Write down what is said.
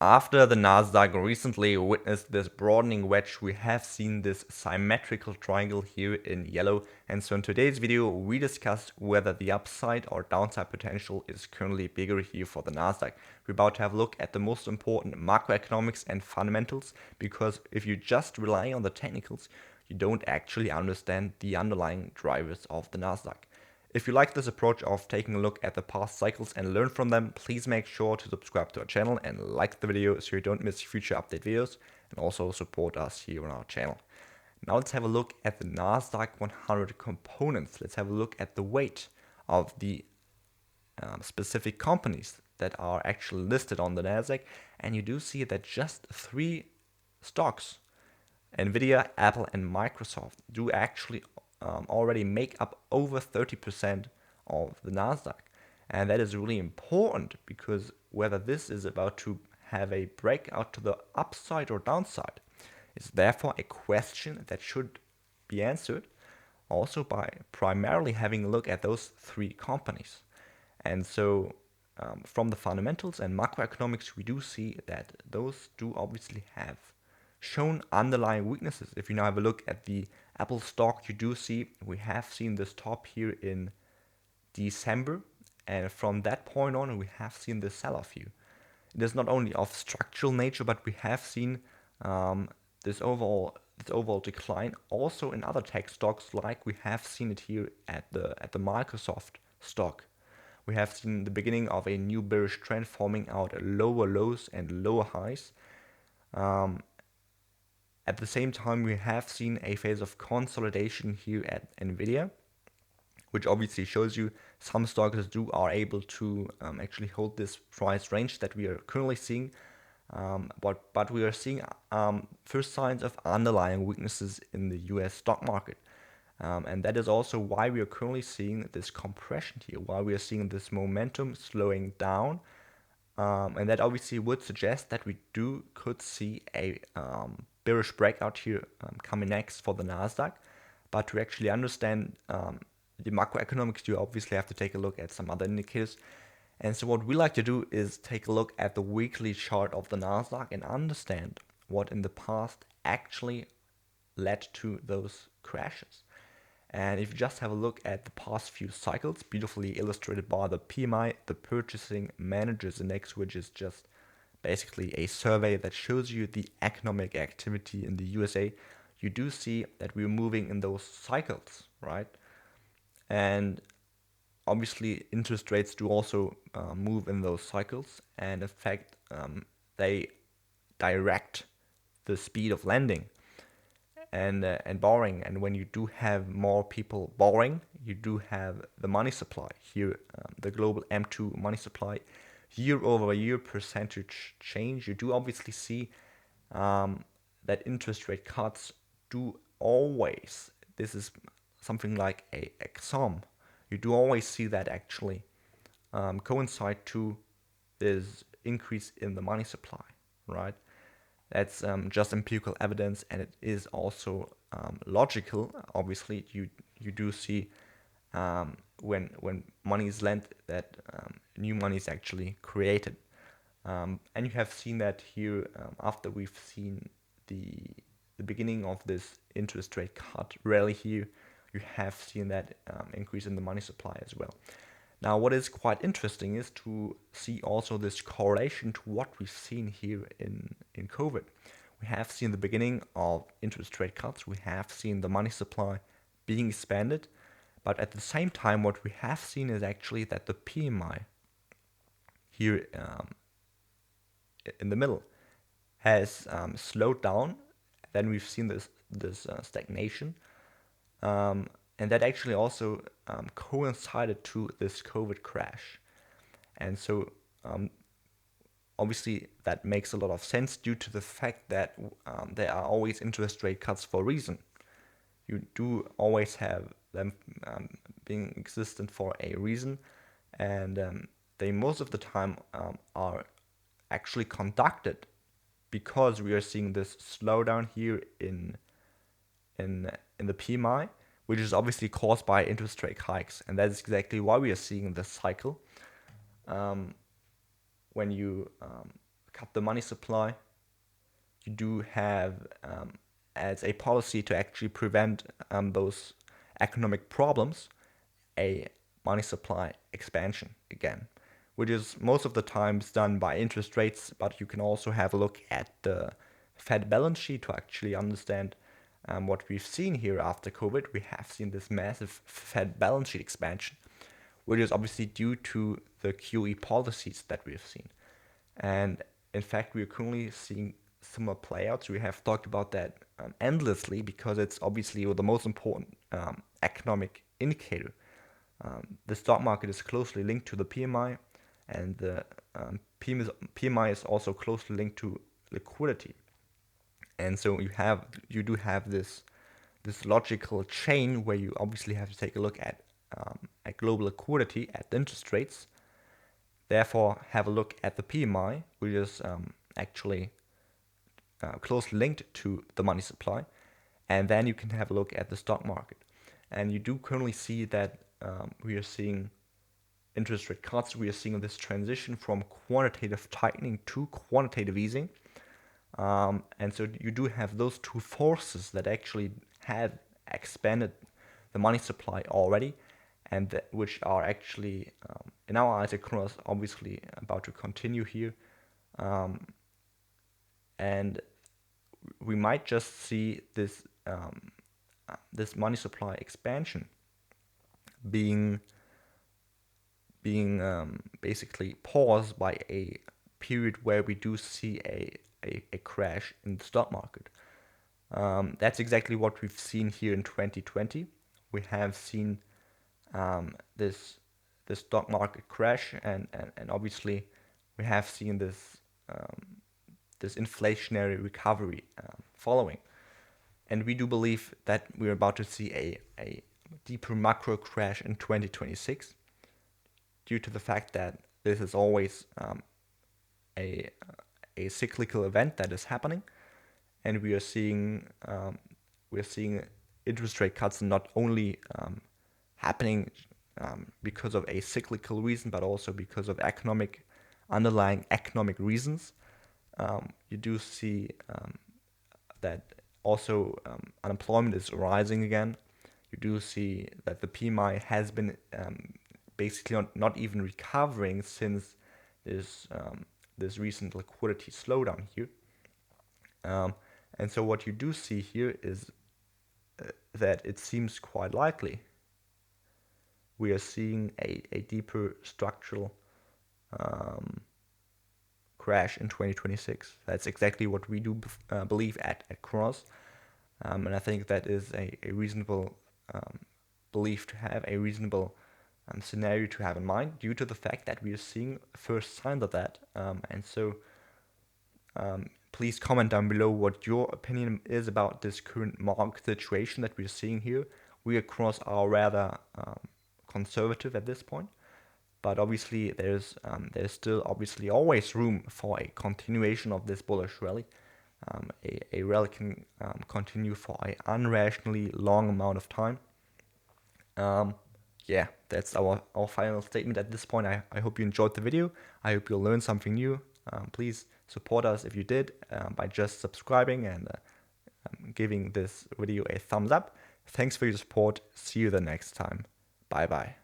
After the Nasdaq recently witnessed this broadening wedge, we have seen this symmetrical triangle here in yellow. And so in today's video, we discussed whether the upside or downside potential is currently bigger here for the Nasdaq. We're about to have a look at the most important macroeconomics and fundamentals, because if you just rely on the technicals, you don't actually understand the underlying drivers of the Nasdaq. If you like this approach of taking a look at the past cycles and learn from them, please make sure to subscribe to our channel and like the video so you don't miss future update videos, and also support us here on our channel. Now let's have a look at the Nasdaq 100 components. Let's have a look at the weight of the specific companies that are actually listed on the Nasdaq, and you do see that just 3 stocks, Nvidia, Apple, and Microsoft, do actually already make up over 30% of the Nasdaq. And that is really important, because whether this is about to have a breakout to the upside or downside is therefore a question that should be answered also by primarily having a look at those 3 companies. And so from the fundamentals and macroeconomics, we do see that those do obviously have shown underlying weaknesses. If you now have a look at the Apple stock, you do see we have seen this top here in December, and from that point on we have seen this sell-off here. It is not only of structural nature, but we have seen this overall decline also in other tech stocks, like we have seen it here at the Microsoft stock. We have seen the beginning of a new bearish trend forming out lower lows and lower highs. At the same time, we have seen a phase of consolidation here at Nvidia, which obviously shows you some stocks are able to actually hold this price range that we are currently seeing. But we are seeing first signs of underlying weaknesses in the US stock market. And that is also why we are currently seeing this compression here, why we are seeing this momentum slowing down. And that obviously would suggest that we could see a bearish breakout here coming next for the Nasdaq. But to actually understand the macroeconomics, you obviously have to take a look at some other indicators. And so what we like to do is take a look at the weekly chart of the Nasdaq and understand what in the past actually led to those crashes. And if you just have a look at the past few cycles, beautifully illustrated by the PMI, the Purchasing Managers Index, which is just basically a survey that shows you the economic activity in the USA, you do see that we're moving in those cycles, right? And obviously interest rates do also move in those cycles, and in fact they direct the speed of lending and borrowing. And when you do have more people borrowing, you do have the money supply here, the global M2 money supply, year-over-year percentage change. You do obviously see that interest rate cuts do always, this is something like a sum, you do always see that actually coincide to this increase in the money supply, right? That's just empirical evidence, and it is also logical. Obviously, you do see when money is lent that new money is actually created, and you have seen that here after we've seen the beginning of this interest rate cut rally here. You have seen that increase in the money supply as well. Now, what is quite interesting is to see also this correlation to what we've seen here in COVID. We have seen the beginning of interest rate cuts. We have seen the money supply being expanded. But at the same time, what we have seen is actually that the PMI here in the middle has slowed down. Then we've seen this stagnation. And that actually also coincided to this COVID crash. And so obviously that makes a lot of sense due to the fact that there are always interest rate cuts for a reason. You do always have them being existent for a reason, and they most of the time are actually conducted because we are seeing this slowdown here in the PMI, which is obviously caused by interest rate hikes. And that's exactly why we are seeing this cycle. When you cut the money supply. You do have as a policy to actually prevent those economic problems, a money supply expansion again, which is most of the times done by interest rates, but you can also have a look at the Fed balance sheet to actually understand what we've seen here after COVID. We have seen this massive Fed balance sheet expansion, which is obviously due to the QE policies that we've seen. And in fact, we are currently seeing similar playouts. We have talked about that endlessly because it's obviously the most important economic indicator. The stock market is closely linked to the PMI, and the PMI is also closely linked to liquidity. And so you do have this logical chain where you obviously have to take a look at global liquidity, at the interest rates. Therefore, have a look at the PMI, which is actually closely linked to the money supply, and then you can have a look at the stock market. And you do currently see that we are seeing interest rate cuts. We are seeing this transition from quantitative tightening to quantitative easing. And so you do have those two forces that actually have expanded the money supply already, and which are actually, in our eyes, across obviously about to continue here. And we might just see this this money supply expansion being basically paused by a period where we do see a crash in the stock market. That's exactly what we've seen here in 2020. We have seen this stock market crash, and obviously we have seen this this inflationary recovery following. And we do believe that we're about to see a deeper macro crash in 2026 due to the fact that this is always a cyclical event that is happening, and we are seeing interest rate cuts not only happening because of a cyclical reason, but also because of underlying economic reasons. You do see that also unemployment is rising again. You do see that the PMI has been basically not even recovering since this recent liquidity slowdown here. And so what you do see here is that it seems quite likely we are seeing a deeper structural crash in 2026. That's exactly what we do believe at Cross. And I think that is a reasonable belief to have, a reasonable scenario to have in mind, due to the fact that we are seeing first signs of that. And so please comment down below what your opinion is about this current market situation that we're seeing here. We at Cross are rather conservative at this point, but obviously there's still obviously always room for a continuation of this bullish rally. A rally can continue for an unrationally long amount of time. Yeah, that's our final statement at this point. I hope you enjoyed the video. I hope you'll learn something new. Please support us if you did by just subscribing and giving this video a thumbs up. Thanks for your support. See you the next time. Bye bye.